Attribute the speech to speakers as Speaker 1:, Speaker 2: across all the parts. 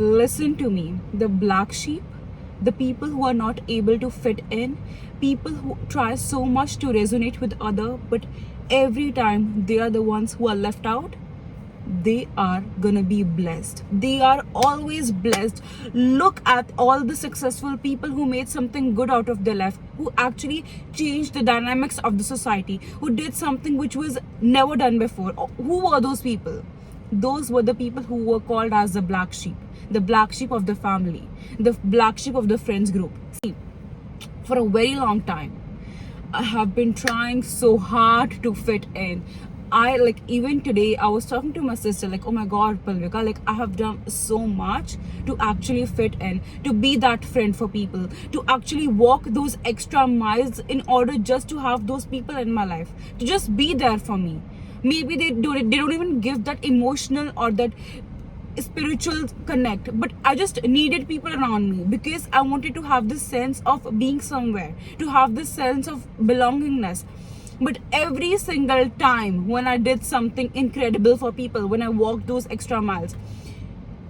Speaker 1: Listen to me. The black sheep, the people who are not able to fit in, people who try so much to resonate with other, but every time they are the ones who are left out, they are gonna be blessed. They are always blessed. Look at all the successful people who made something good out of their life, who actually changed the dynamics of the society, who did something which was never done before. Who were those people? Those were the people who were called as the black sheep, the black sheep of the family, the black sheep of the friends group. See, for a very long time, I have been trying so hard to fit in. I like, even today I was talking to my sister like, oh my god, Palvika, like I have done so much to actually fit in, to be that friend for people, to actually walk those extra miles in order just to have those people in my life, to just be there for me. Maybe they don't even give that emotional or that spiritual connect, but I just needed people around me because I wanted to have this sense of being somewhere, to have this sense of belongingness. But every single time when I did something incredible for people, when I walked those extra miles,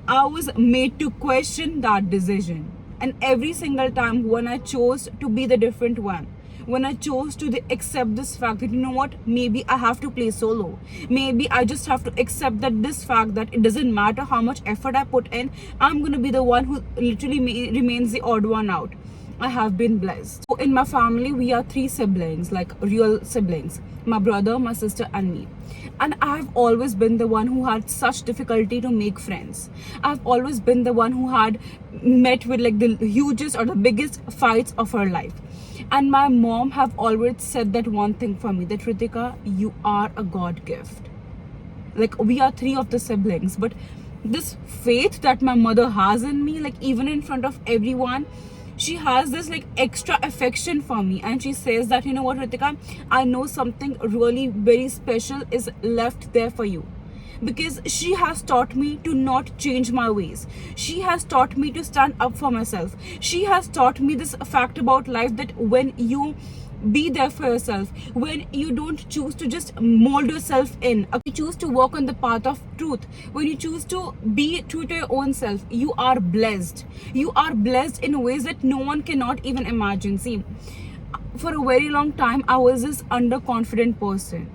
Speaker 1: I was made to question that decision. And every single time when I chose to be the different one, when I chose to accept this fact that, you know what, maybe I have to play solo. Maybe I just have to accept that this fact that it doesn't matter how much effort I put in, I'm going to be the one who literally remains the odd one out. I have been blessed. So in my family, we are 3 siblings, like real siblings. My brother, my sister, and me. And I've always been the one who had such difficulty to make friends. I've always been the one who had met with like the hugest or the biggest fights of her life. And my mom have always said that one thing for me, that Ritika, you are a God gift. Like, we are 3 of the siblings, but this faith that my mother has in me, like even in front of everyone, she has this like extra affection for me, and she says that, you know what, Ritika, I know something really very special is left there for you, because she has taught me to not change my ways. She has taught me to stand up for myself. She has taught me this fact about life, that when you be there for yourself, when you don't choose to just mold yourself in, you choose to walk on the path of truth, when you choose to be true to your own self, you are blessed. You are blessed in ways that no one cannot even imagine. See, for a very long time I was this underconfident person.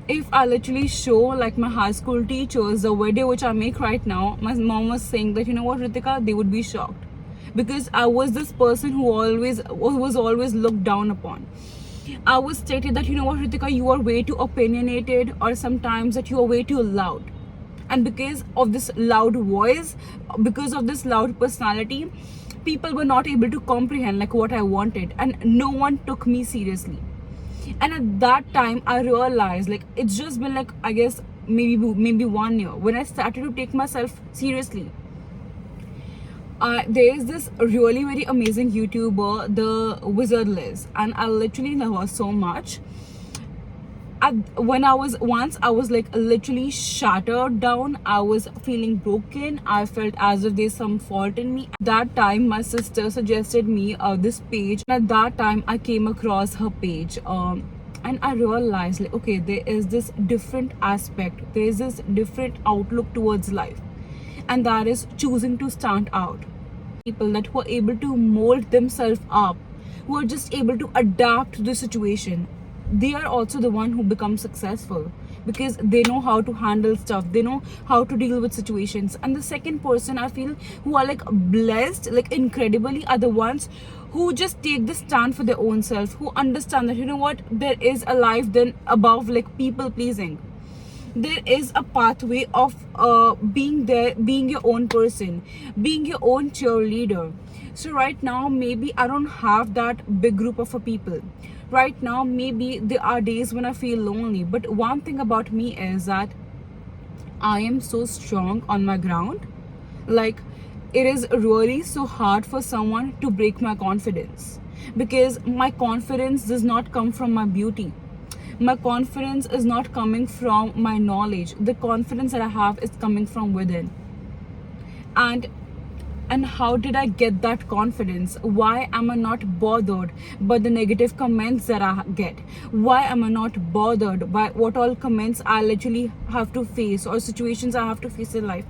Speaker 1: If I literally show like my high school teachers the video which I make right now, my mom was saying that, you know what, Ritika, they would be shocked, because I was this person who was always looked down upon. I was stated that, you know what, Ritika, you are way too opinionated, or sometimes that you are way too loud. And because of this loud voice, because of this loud personality, people were not able to comprehend like what I wanted, and no one took me seriously. And at that time I realized, like, it's just been like, I guess maybe 1 year, when I started to take myself seriously. There is this really very amazing YouTuber, the Wizard Liz, and I literally love her so much. When I was like literally shattered down, I was feeling broken, I felt as if there's some fault in me. At that time my sister suggested me this page, and at that time I came across her page, and I realized, like, okay, there is this different aspect, there is this different outlook towards life, and that is choosing to stand out. People that were able to mold themselves up, who are just able to adapt to the situation, they are also the one who become successful, because they know how to handle stuff, they know how to deal with situations. And the second person I feel who are like blessed, like incredibly, are the ones who just take the stand for their own self, who understand that, you know what, there is a life then above like people pleasing. There is a pathway of being there, being your own person, being your own cheerleader. So right now maybe I don't have that big group of people. Right now maybe there are days when I feel lonely, but one thing about me is that I am so strong on my ground. Like, it is really so hard for someone to break my confidence, because my confidence does not come from my beauty. My confidence is not coming from my knowledge. The confidence that I have is coming from within. And And how did I get that confidence? Why am I not bothered by the negative comments that I get? Why am I not bothered by what all comments I literally have to face or situations I have to face in life?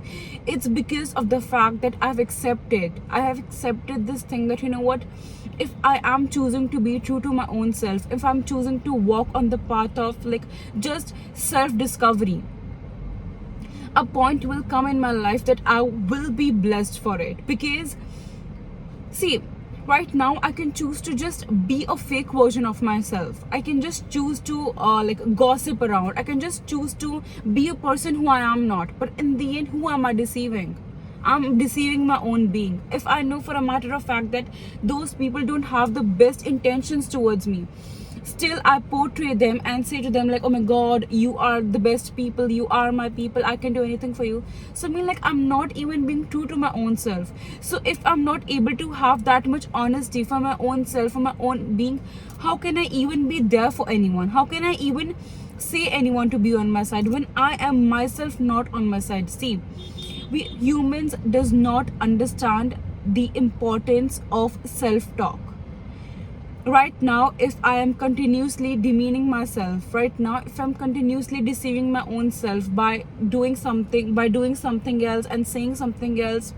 Speaker 1: It's because of the fact that I have accepted this thing that, you know what, if I am choosing to be true to my own self, if I'm choosing to walk on the path of like just self discovery, a point will come in my life that I will be blessed for it. Because see, right now I can choose to just be a fake version of myself. I can just choose to like gossip around. I can just choose to be a person who I am not. But in the end, who am I deceiving? I'm deceiving my own being. If I know for a matter of fact that those people don't have the best intentions towards me, still I portray them and say to them like, oh my god, you are the best people, you are my people, I can do anything for you. So I mean, like, I'm not even being true to my own self. So if I'm not able to have that much honesty for my own self, for my own being, how can I even be there for anyone? How can I even say anyone to be on my side when I am myself not on my side? See, we humans does not understand the importance of self-talk. Right now, if I am continuously demeaning myself, right now if I'm continuously deceiving my own self by doing something else and saying something else,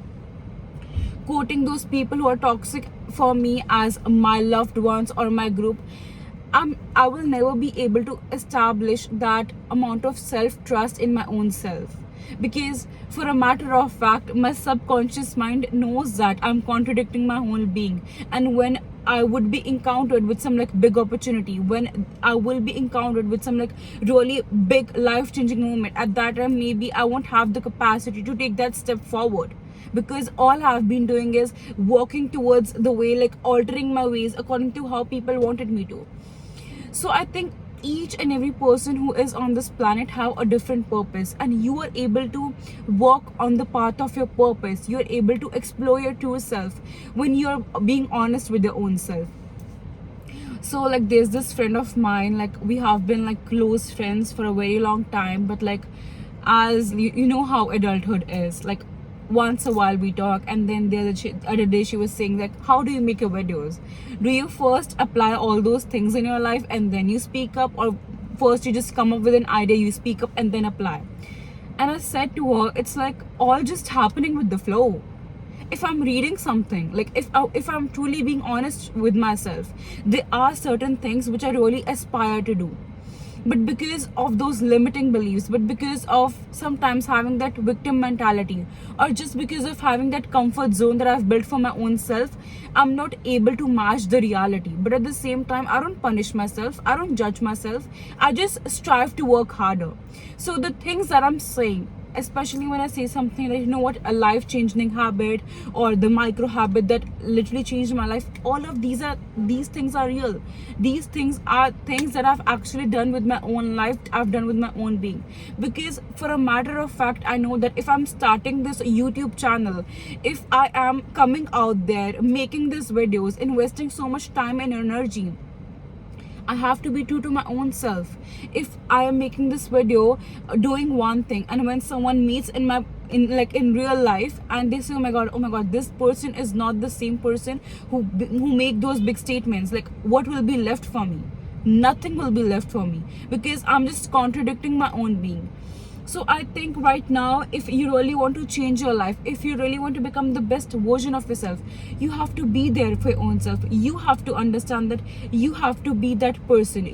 Speaker 1: quoting those people who are toxic for me as my loved ones or my group, I will never be able to establish that amount of self-trust in my own self. Because for a matter of fact, my subconscious mind knows that I'm contradicting my whole being. And when I would be encountered with some like big opportunity, when I will be encountered with some like really big life-changing moment, at that time maybe I won't have the capacity to take that step forward, because all I've been doing is walking towards the way, like altering my ways according to how people wanted me to. So I think each and every person who is on this planet have a different purpose, and you are able to walk on the path of your purpose. You are able to explore your true self when you're being honest with your own self. So like, there's this friend of mine, like we have been like close friends for a very long time, but like, as you know how adulthood is, like once a while we talk, and then the other day she was saying like, how do you make your videos? Do you first apply all those things in your life and then you speak up, or first you just come up with an idea, you speak up and then apply? And I said to her, it's like all just happening with the flow. If I'm reading something, like if I'm truly being honest with myself, there are certain things which I really aspire to do, but because of those limiting beliefs, but because of sometimes having that victim mentality, or just because of having that comfort zone that I've built for my own self, I'm not able to match the reality. But at the same time, I don't punish myself, I don't judge myself, I just strive to work harder. So the things that I'm saying, especially when I say something like, you know what, a life-changing habit or the micro habit that literally changed my life, all of these things are real. These things are things that I've actually done with my own life, I've done with my own being. Because for a matter of fact, I know that if I'm starting this YouTube channel, if I am coming out there making these videos, investing so much time and energy, I have to be true to my own self. If I am making this video doing one thing, and when someone meets in real life and they say, oh my god, this person is not the same person who make those big statements, like what will be left for me? Nothing will be left for me, because I'm just contradicting my own being. So I think right now, if you really want to change your life, if you really want to become the best version of yourself, you have to be there for your own self. You have to understand that you have to be that person.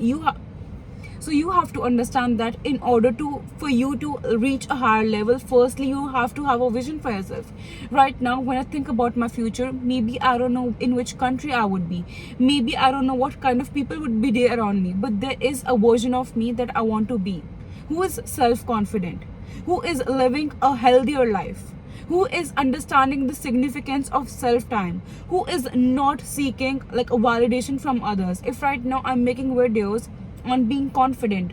Speaker 1: So you have to understand that in order for you to reach a higher level, firstly you have to have a vision for yourself. Right now, when I think about my future, maybe I don't know in which country I would be, maybe I don't know what kind of people would be there around me, but there is a version of me that I want to be, who is self-confident, who is living a healthier life, who is understanding the significance of self-time, who is not seeking like a validation from others. If right now I'm making videos on being confident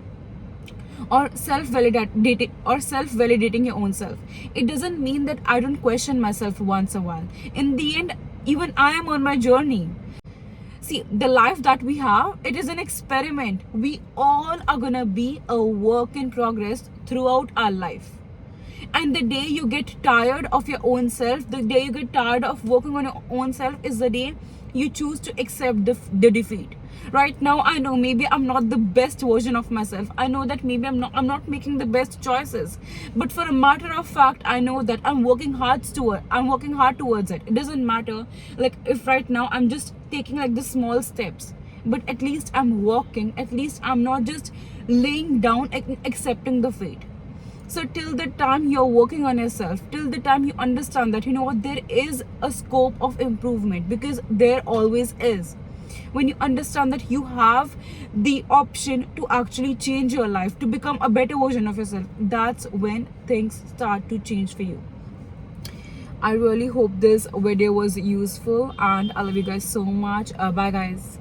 Speaker 1: or self-validating your own self, it doesn't mean that I don't question myself once a while. In the end, even I am on my journey. See, the life that we have, it is an experiment. We all are gonna be a work in progress throughout our life. And the day you get tired of your own self, the day you get tired of working on your own self, is the day you choose to accept the defeat. Right now, I know maybe I'm not the best version of myself. I know that maybe I'm not making the best choices. But for a matter of fact, I know that I'm working hard towards it. It doesn't matter like if right now I'm just taking like the small steps, but at least I'm walking. At least I'm not just laying down and accepting the fate. So till the time you're working on yourself, till the time you understand that, you know what, there is a scope of improvement, because there always is. When you understand that you have the option to actually change your life, to become a better version of yourself, that's when things start to change for you. I really hope this video was useful, and I love you guys so much. Bye guys.